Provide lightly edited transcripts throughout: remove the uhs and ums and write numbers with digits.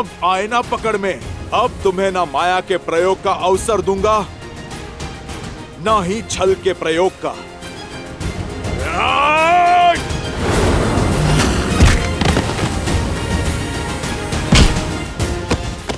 अब आए ना पकड़ में। अब तुम्हें ना माया के प्रयोग का अवसर दूंगा, ना ही छल के प्रयोग का।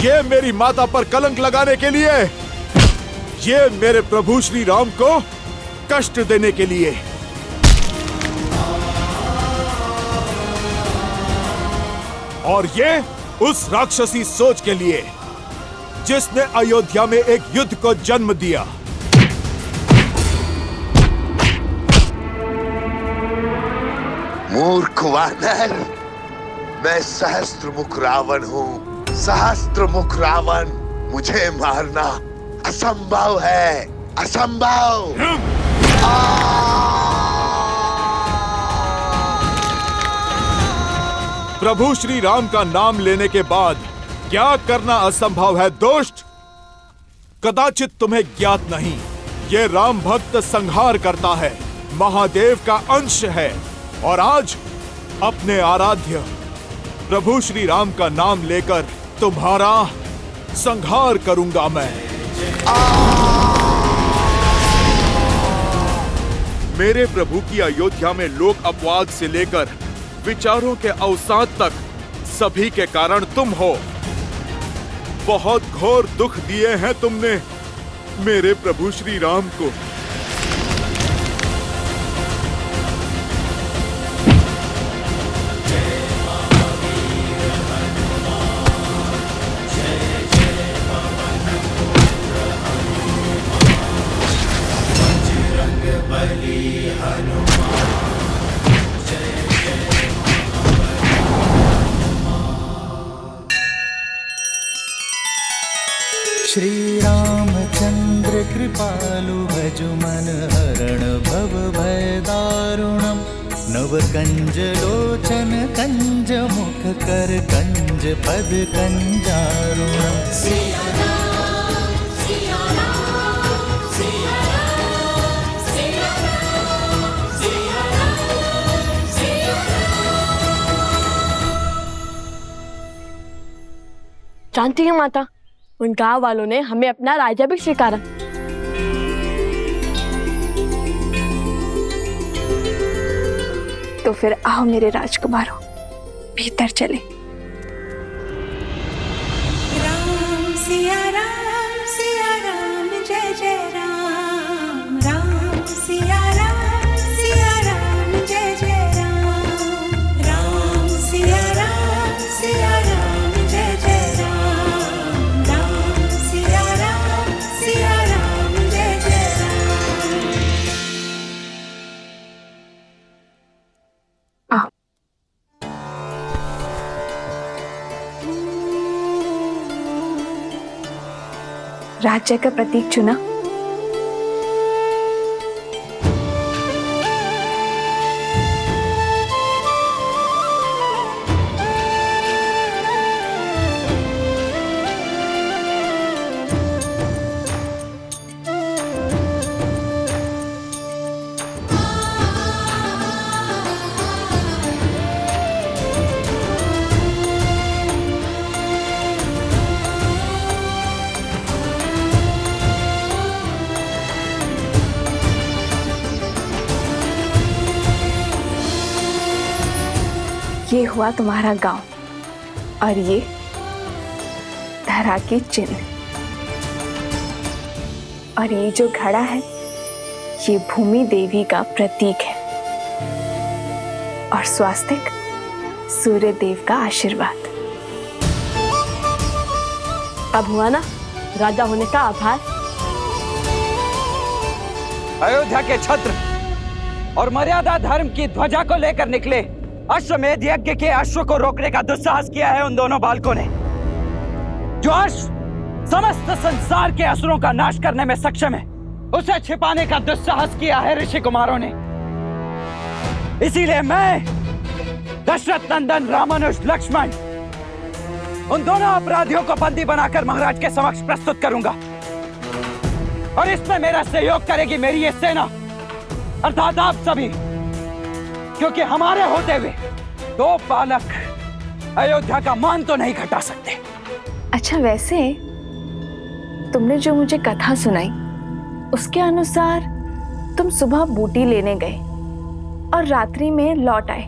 ये मेरी माता पर कलंक लगाने के लिए, ये मेरे प्रभु श्री राम को कष्ट देने के लिए। और ये उस राक्षसी सोच के लिए जिसने अयोध्या में एक युद्ध को जन्म दिया। मूर्ख वानर, मैं सहस्त्रमुख रावण हूँ। सहस्त्रमुख रावण, मुझे मारना असंभव है, असंभव। प्रभु श्री राम का नाम लेने के बाद क्या करना असंभव है दुष्ट? कदाचित तुम्हें ज्ञात नहीं, ये राम भक्त संहार करता है, महादेव का अंश है। और आज अपने आराध्य प्रभु श्री राम का नाम लेकर तुम्हारा संहार करूंगा मैं। मेरे प्रभु की अयोध्या में लोक अपवाद से लेकर विचारों के अवसाद तक सभी के कारण तुम हो। बहुत घोर दुख दिए हैं तुमने मेरे प्रभु श्री राम को। श्री रामचंद्र कृपालु भजु मन हरण भव भय दारुणम। नव कंज लोचन कंज मुख कर कंज पद कंजारुणम। जानती है माता, उन गांव वालों ने हमें अपना राजा भी स्वीकारा। तो फिर आओ मेरे राजकुमारों, भीतर चले। राम सिया राम जय जय राम। राम सिया राम जय जय राम। राम सिया राम जय जय राम। राम सिया राम जय जय राम। आओ। राज्य का प्रतीक चुना। ये हुआ तुम्हारा गांव और ये धरा के चिन्ह। और ये जो घड़ा है ये भूमि देवी का प्रतीक है और स्वास्तिक सूर्य देव का आशीर्वाद। अब हुआ ना राजा होने का आभार। अयोध्या के छत्र और मर्यादा धर्म की ध्वजा को लेकर निकले अश्वमेध यज्ञ के अश्व को रोकने का दुस्साहस किया है उन दोनों बालकों ने। जो अश्व समस्त संसार के असुरों का नाश करने में सक्षम है, उसे छिपाने का दुस्साहस किया है ऋषि कुमारों ने। इसीलिए मैं दशरथ नंदन रामानुज लक्ष्मण उन दोनों अपराधियों को बंदी बनाकर महाराज के समक्ष प्रस्तुत करूंगा। और इसमें मेरा सहयोग करेगी मेरी ये सेना अर्थात आप सभी, क्योंकि हमारे होते हुए दो बालक अयोध्या का मान तो नहीं घटा सकते। अच्छा, वैसे तुमने जो मुझे कथा सुनाई उसके अनुसार तुम सुबह बूटी लेने गए और रात्रि में लौट आए,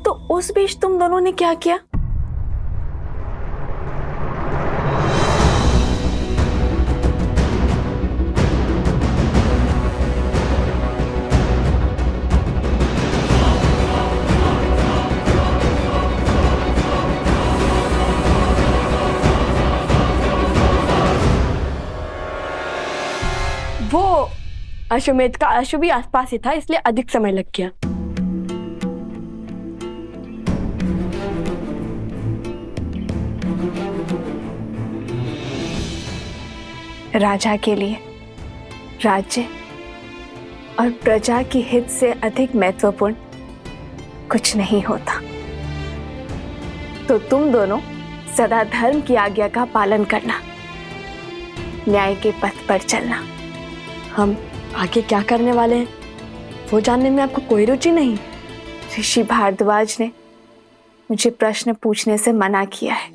तो उस बीच तुम दोनों ने क्या किया? वो अश्वमेध का अश्व भी आसपास ही था, इसलिए अधिक समय लग गया। राजा के लिए राज्य और प्रजा की हित से अधिक महत्वपूर्ण कुछ नहीं होता। तो तुम दोनों सदा धर्म की आज्ञा का पालन करना, न्याय के पथ पर चलना। हम आगे क्या करने वाले हैं वो जानने में आपको कोई रुचि नहीं? ऋषि भारद्वाज ने मुझे प्रश्न पूछने से मना किया है,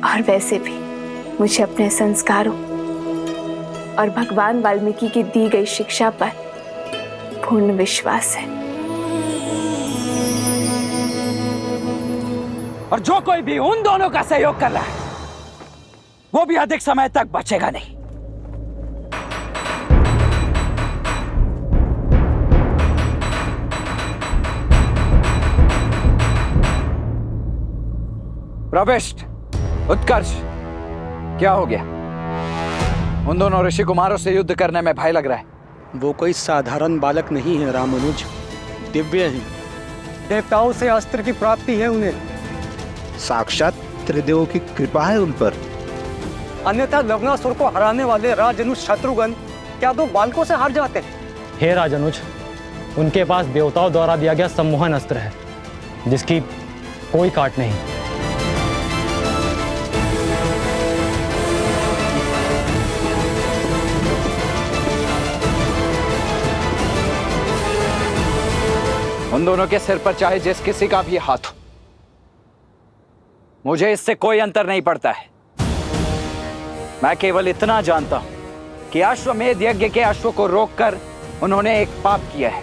और वैसे भी मुझे अपने संस्कारों और भगवान वाल्मीकि की दी गई शिक्षा पर पूर्ण विश्वास है। और जो कोई भी उन दोनों का सहयोग कर रहा है वो भी अधिक समय तक बचेगा नहीं। प्रविष्ट, उत्कर्ष, क्या हो गया? उन दोनों ऋषि कुमारों से युद्ध करने में भय लग रहा है। वो कोई साधारण बालक नहीं है रामानुज, दिव्य है। देवताओं से अस्त्र की प्राप्ति है उन्हें। साक्षात त्रिदेवों की कृपा है उन पर। अन्यथा लवणासुर को हराने वाले राजनुज शत्रुघ्न क्या दो बालकों से हार जाते हैं? हे राजनुज, उनके पास देवताओं द्वारा दिया गया सम्मोहन अस्त्र है जिसकी कोई काट नहीं। उन दोनों के सिर पर चाहे जिस किसी का भी हाथ हो, मुझे इससे कोई अंतर नहीं पड़ता है। मैं केवल इतना जानता हूं कि अश्वमेध यज्ञ के अश्व को रोककर उन्होंने एक पाप किया है,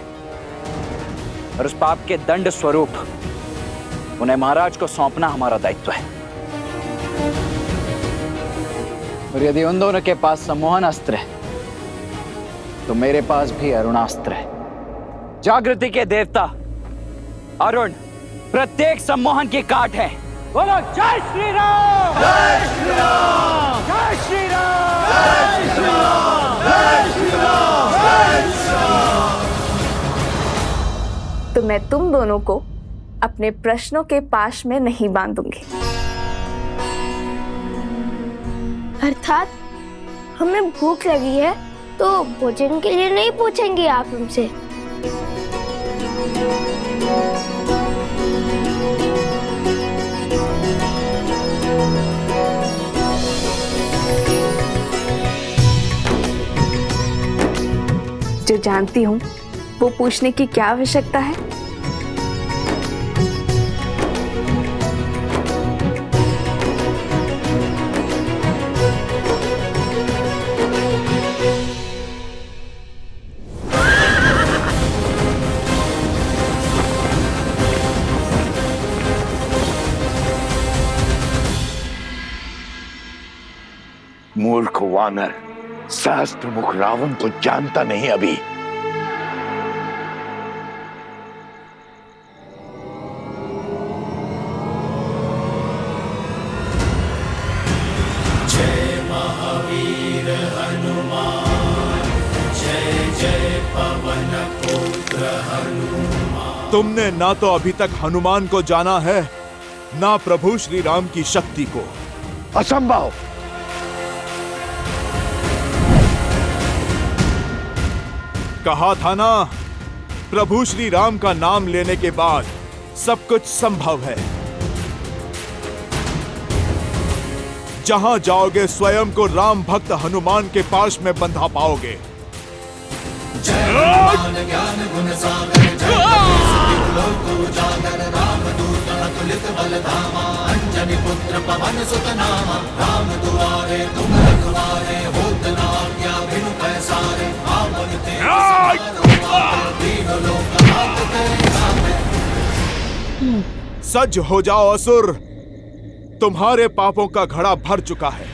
और उस पाप के दंड स्वरूप उन्हें महाराज को सौंपना हमारा दायित्व है। और यदि उन दोनों के पास सम्मोहन अस्त्र है तो मेरे पास भी अरुणास्त्र है। जागृति के देवता अरुण प्रत्येक सम्मोहन की काट है। बोलो जय श्री राम! जय श्री राम! जय श्री राम! जय श्री राम! जय श्री राम! जय श्री राम! तो मैं तुम दोनों को अपने प्रश्नों के पाश में नहीं बांधूंगी। अर्थात हमें भूख लगी है तो भोजन के लिए नहीं पूछेंगे आप हमसे? जो जानती हूँ वो पूछने की क्या आवश्यकता है? मूर्ख वानर, सहस्त्र मुख रावण को जानता नहीं अभी। जय महावीर हनुमान, जय जय पवन पुत्र हनुमान। तुमने ना तो अभी तक हनुमान को जाना है, ना प्रभु श्री राम की शक्ति को। असंभव! कहा था ना, प्रभु श्री राम का नाम लेने के बाद सब कुछ संभव है। जहां जाओगे स्वयं को राम भक्त हनुमान के पास में बंधा पाओगे। ज्ञान गुण सागर, जय लोक उजागर, राम दूत अतुलित बल धामा। अंजनी पुत्र पवन सुत नामा, राम दुआरे तुम रखवारे, होत न आज्ञा बिनु पैसारे, आपन तेज सहाय, तीनों लोक हाथ तेरे नामे। सज हो जाओ असुर, तुम्हारे पापों का घड़ा भर चुका है।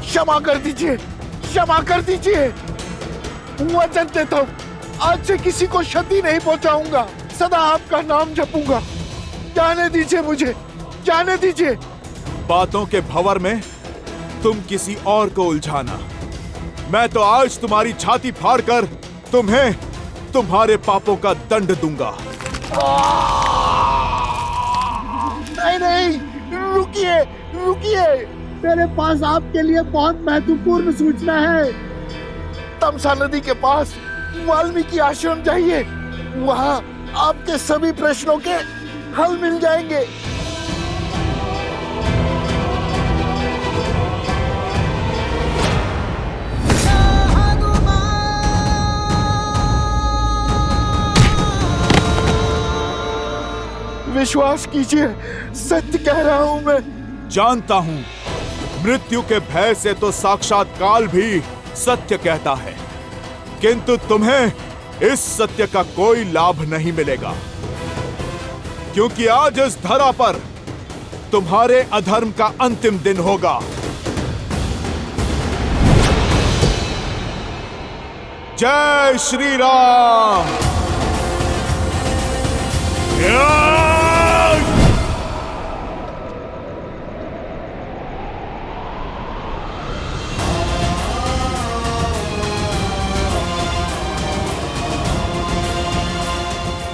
क्षमा कर दीजिए, क्षमा कर दीजिए। वचन देता हूं, आज से किसी को क्षति नहीं पहुंचाऊंगा, सदा आपका नाम जपूंगा। जाने दीजिए मुझे, जाने दीजिए। बातों के भंवर में तुम किसी और को उलझाना। मैं तो आज तुम्हारी छाती फाड़कर तुम्हें तुम्हारे पापों का दंड दूंगा। नहीं नहीं, रुकिए रुकिए, मेरे पास आपके लिए बहुत महत्वपूर्ण सूचना है। तमसा नदी के पास वाल्मीकि आश्रम जाइए, वहां आपके सभी प्रश्नों के हल मिल जाएंगे। विश्वास कीजिए, सत्य कह रहा हूं मैं। जानता हूं, मृत्यु के भय से तो साक्षात काल भी सत्य कहता है, किंतु तुम्हें इस सत्य का कोई लाभ नहीं मिलेगा, क्योंकि आज इस धरा पर तुम्हारे अधर्म का अंतिम दिन होगा। जय श्री राम।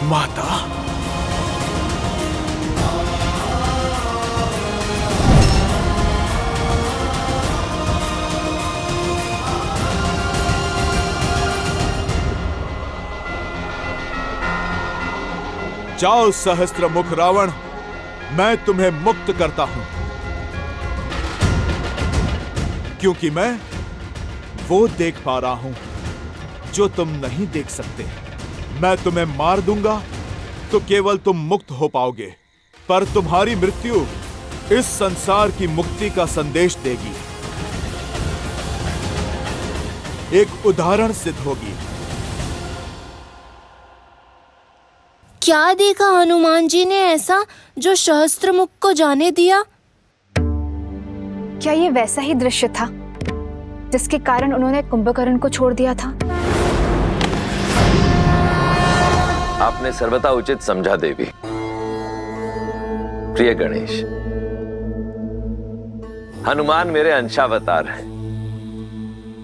माता, जाओ सहस्त्र मुख रावण, मैं तुम्हें मुक्त करता हूं, क्योंकि मैं वो देख पा रहा हूं जो तुम नहीं देख सकते। मैं तुम्हें मार दूंगा तो केवल तुम मुक्त हो पाओगे, पर तुम्हारी मृत्यु इस संसार की मुक्ति का संदेश देगी, एक उदाहरण सिद्ध होगी। क्या देखा हनुमान जी ने ऐसा जो सहस्त्रमुख को जाने दिया? क्या ये वैसा ही दृश्य था जिसके कारण उन्होंने कुंभकर्ण को छोड़ दिया था? आपने सर्वथा उचित समझा देवी। प्रिय गणेश, हनुमान मेरे अंशावतार हैं।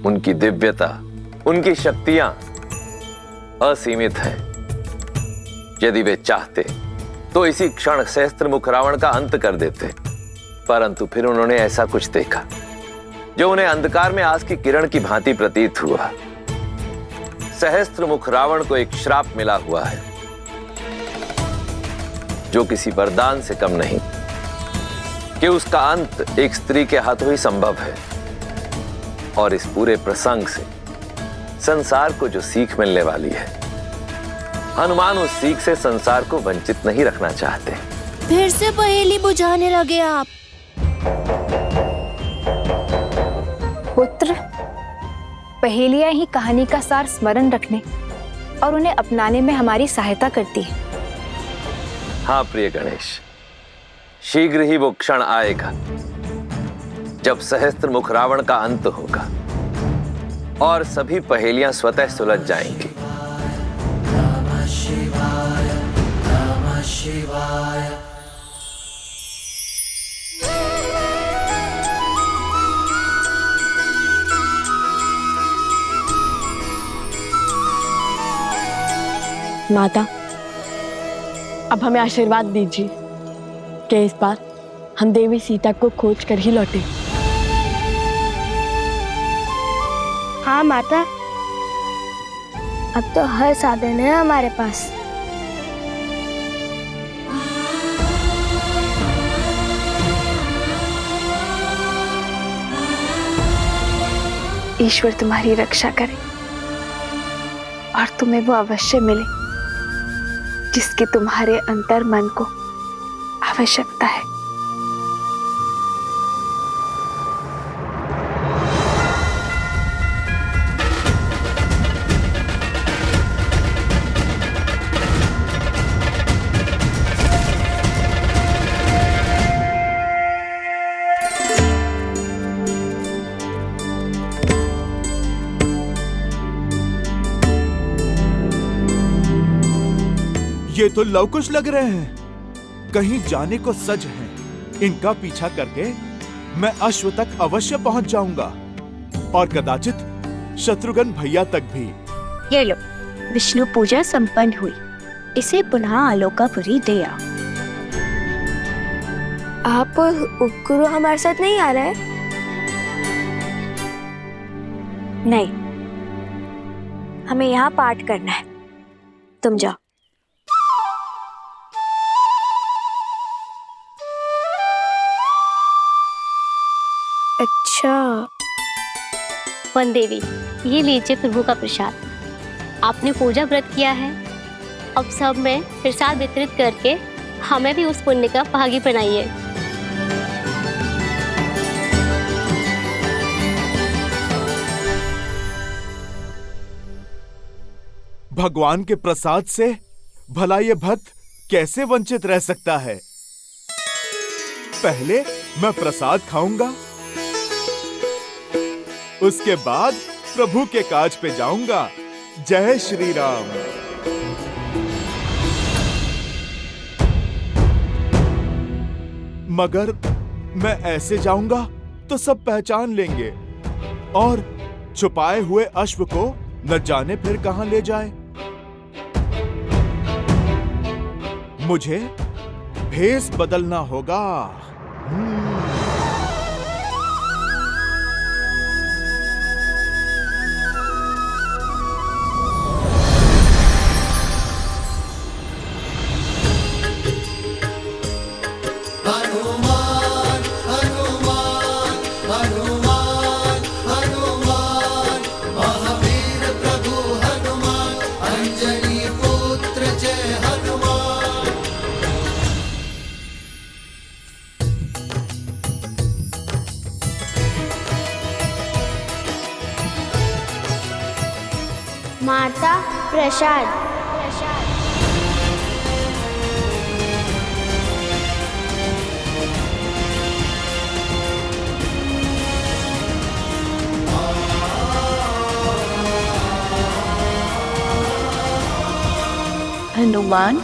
उनकी दिव्यता, उनकी शक्तियां असीमित हैं। यदि वे चाहते तो इसी क्षण सहस्त्रमुख रावण का अंत कर देते, परंतु फिर उन्होंने ऐसा कुछ देखा जो उन्हें अंधकार में आज की किरण की भांति प्रतीत हुआ। सहस्त्रमुख रावण को एक श्राप मिला हुआ है जो किसी वरदान से कम नहीं, कि उसका अंत एक स्त्री के हाथों ही संभव है। और इस पूरे प्रसंग से संसार को जो सीख मिलने वाली है, हनुमान उस सीख से संसार को वंचित नहीं रखना चाहते। फिर से पहेली बुझाने लगे आप। पुत्र, पहेलियां ही कहानी का सार स्मरण रखने और उन्हें अपनाने में हमारी सहायता करती है। हाँ प्रिय गणेश, शीघ्र ही वो क्षण आएगा जब सहस्त्रमुख रावण का अंत होगा और सभी पहेलियां स्वतः सुलझ जाएंगी। नमः शिवाय, नमः शिवाय। माता, अब हमें आशीर्वाद दीजिए कि इस बार हम देवी सीता को खोज कर ही लौटे। हाँ माता, अब तो हर साधन है हमारे पास। ईश्वर तुम्हारी रक्षा करे और तुम्हें वो अवश्य मिले जिसकी तुम्हारे अंतर मन को आवश्यकता है। ये तो लवकुश लग रहे हैं, कहीं जाने को सज हैं। इनका पीछा करके मैं अश्व तक अवश्य पहुंच जाऊंगा और कदाचित शत्रुघ्न भैया तक भी। ये लो, विष्णु पूजा संपन्न हुई। इसे पुनः आलोकापुरी दे आओ। आप उपगुरु हमारे साथ नहीं आ रहे? नहीं, हमें यहाँ पाठ करना है। तुम जाओ। अच्छा। वन देवी, ये लीजिए प्रभु का प्रसाद। आपने पूजा व्रत किया है, अब सब में प्रसाद वितरित करके हमें भी उस पुण्य का भागी बनाइए। भगवान के प्रसाद से भला ये भक्त कैसे वंचित रह सकता है? पहले मैं प्रसाद खाऊंगा, उसके बाद प्रभु के काज पे जाऊंगा। जय श्री राम। मगर मैं ऐसे जाऊंगा तो सब पहचान लेंगे और छुपाए हुए अश्व को न जाने फिर कहां ले जाए। मुझे भेष बदलना होगा। हनुमान हनुमान हनुमान हनुमान महावीर प्रभु हनुमान अंजनी पुत्र जय हनुमान। माता प्रसाद। हनुमान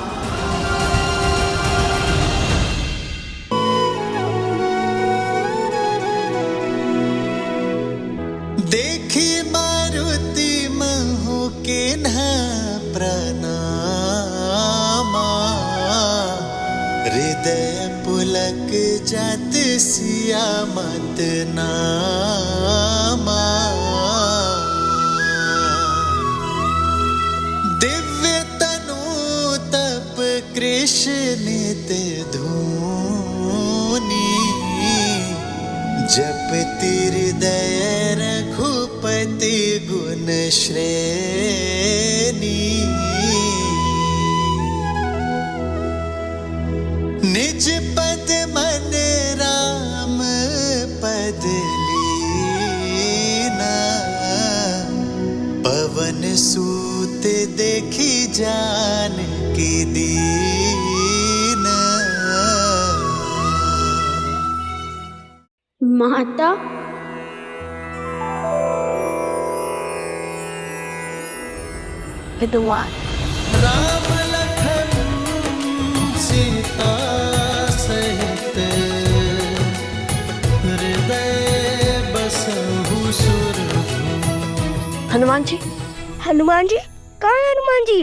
देखी मारुति महु के न प्रणामा, हृदय पुलक जात सिया मत नामा। दिव्य तनु तप कृष्ण नित धूनी, जप हृदय रघुपति गुण श्रेणी। निज पद मन राम पद लीना, पवन सूत देखी जान की दीना। माता हनुमान राम लखन सीता सहित, हृदय बसहु सुरभूमि। हनुमान जी, हनुमान जी कहाँ है? हनुमान जी